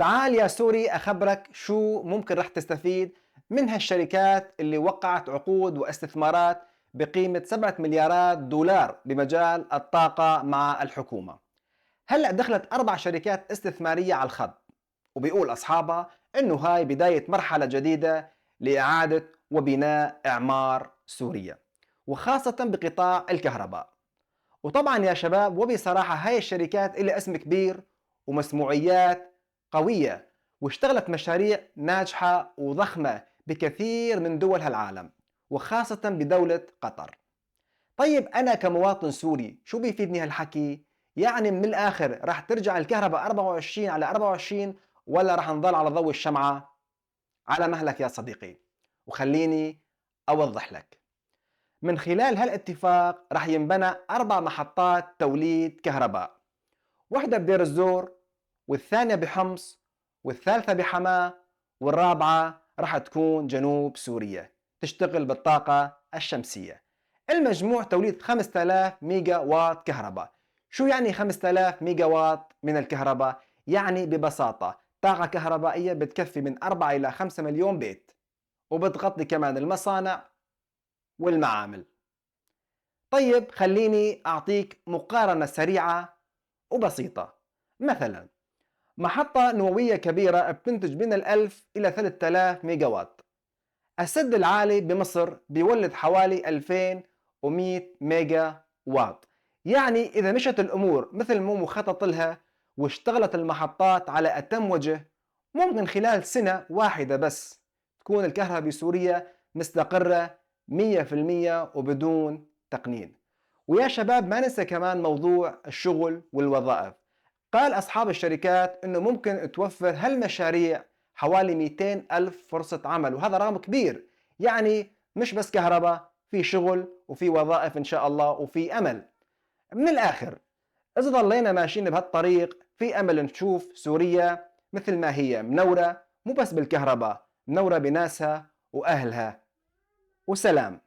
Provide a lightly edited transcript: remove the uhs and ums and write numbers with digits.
تعال يا سوري أخبرك شو ممكن رح تستفيد من هالشركات اللي وقعت عقود واستثمارات بقيمة 7 مليارات دولار بمجال الطاقة مع الحكومة. هلأ دخلت 4 شركات استثمارية على الخط، وبيقول أصحابها إنه هاي بداية مرحلة جديدة لإعادة وبناء إعمار سوريا، وخاصة بقطاع الكهرباء. وطبعا يا شباب، وبصراحة هاي الشركات إلها اسم كبير ومسموعيات قوية، واشتغلت مشاريع ناجحة وضخمة بكثير من دول هالعالم، وخاصة بدولة قطر. طيب أنا كمواطن سوري شو بيفيدني هالحكي؟ يعني من الآخر راح ترجع الكهرباء 24 على 24 ولا راح نضل على ضوء الشمعة؟ على مهلك يا صديقي، وخليني أوضح لك. من خلال هالاتفاق رح ينبنى 4 محطات توليد كهرباء، واحدة بدير الزور، والثانية بحمص، والثالثة بحماة، والرابعة رح تكون جنوب سوريا تشتغل بالطاقة الشمسية. المجموع توليد 5000 ميجا واط كهرباء. شو يعني 5000 ميجا واط من الكهرباء؟ يعني ببساطة طاقة كهربائية بتكفي من 4 إلى 5 مليون بيت، وبتغطي كمان المصانع والمعامل. طيب خليني أعطيك مقارنة سريعة وبسيطة. مثلا محطة نووية كبيرة بتنتج من 1000 إلى 3000 ميجا واط. السد العالي بمصر بيولد حوالي 2100 ميجا واط. يعني إذا مشت الأمور مثل ما مخطط لها واشتغلت المحطات على أتم وجه، ممكن خلال سنة واحدة بس تكون الكهرباء بسوريا مستقرة 100% وبدون تقنين. ويا شباب ما ننسى كمان موضوع الشغل والوظائف. قال أصحاب الشركات أنه ممكن توفر هالمشاريع حوالي 200 ألف فرصة عمل، وهذا رقم كبير. يعني مش بس كهرباء، في شغل وفي وظائف إن شاء الله وفي أمل. من الآخر، إذا ضلينا ماشيين بهالطريق في أمل نشوف سوريا مثل ما هي منورة، مو بس بالكهرباء، منورة بناسها وأهلها. وسلام.